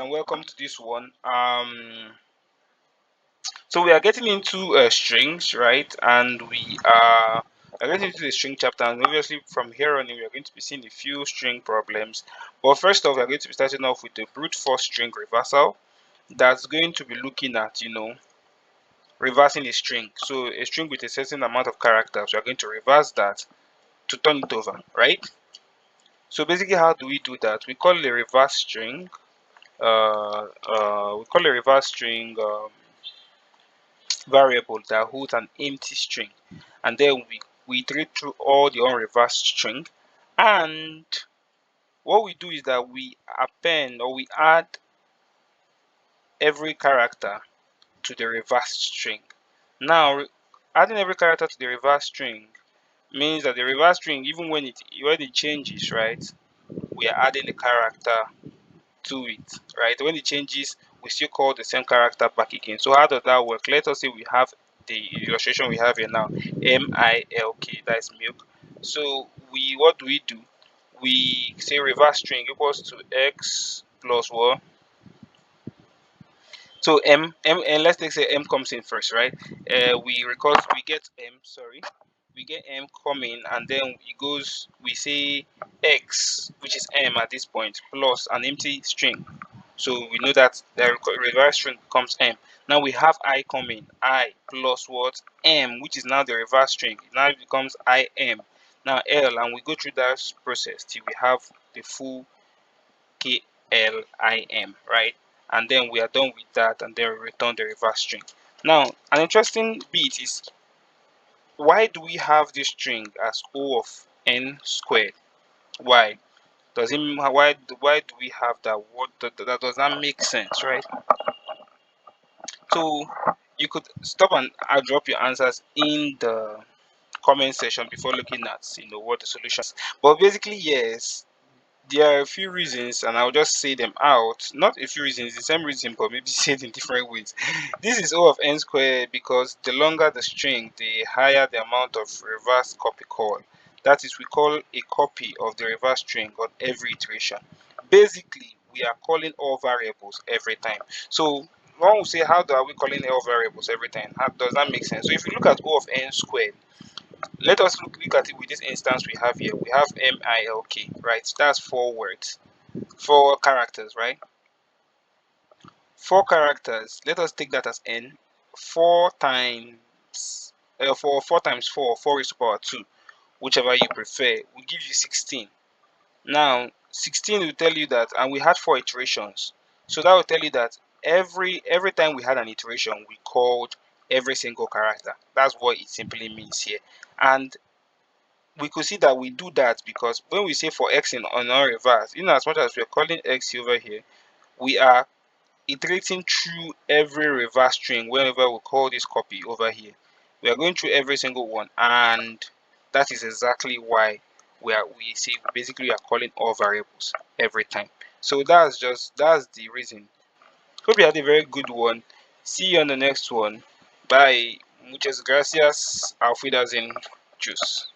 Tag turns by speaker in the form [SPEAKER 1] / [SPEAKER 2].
[SPEAKER 1] and welcome to this one. So we are getting into strings, right? And we are getting into the string chapter, and obviously from here on, we are going to be seeing a few string problems. But first off, we are going to be starting off with the brute force string reversal. That's going to be looking at, reversing a string. So a string with a certain amount of characters, we are going to reverse that to turn it over, right? So basically, how do we do that? We call a reverse string. We call a reverse string variable that holds an empty string, and then we iterate through all the unreversed string, and what we do is that we append or we add every character to the reversed string. Now, adding every character to the reverse string means that the reverse string, even when it changes, right, we are adding a character to it, right? When it changes, we still call the same character back again. So how does that work? Let us say we have the illustration we have here now, milk, that is milk. So what do? We say reverse string equals to x plus what? So and let's take say m comes in first, right? We get m, sorry, we get m coming, and then it goes. We say x, which is m at this point, plus an empty string. So we know that the reverse string becomes m. Now we have I coming, I plus what? M, which is now the reverse string. Now it becomes im. Now l, and we go through that process till we have the full KLIM, right? And then we are done with that, and then we return the reverse string. Now, an interesting bit is, why do we have this string as O of n squared? Why? Why do we have that? That does not make sense, right? So you could stop and drop your answers in the comment section before looking at what the solution is. But basically, yes, there are a few reasons, and I'll just say them out. Not a few reasons, the same reason, but maybe said in different ways. This is O of n squared because the longer the string, the higher the amount of reverse copy call. That is, we call a copy of the reverse string on every iteration. Basically, we are calling all variables every time. So one will say, how are we calling all variables every time? How does that make sense? So if you look at O of n squared, let us look at it with this instance we have here. We have milk, right? That's 4 words, 4 characters, right? 4 characters. Let us take that as n. 4 raised to power 2, whichever you prefer, will give you 16. Now, 16 will tell you that, and we had 4 iterations. So that will tell you that every time we had an iteration, we called every single character. That's what it simply means here. And we could see that we do that because when we say for x on our reverse, as much as we're calling x over here, we are iterating through every reverse string whenever we call this copy over here. We are going through every single one, and that is exactly why we say we basically are calling all variables every time. So that's the reason. Hope you had a very good one. See you on the next one. Bye. Muchas gracias. Auf Wiedersehen. Tschüss.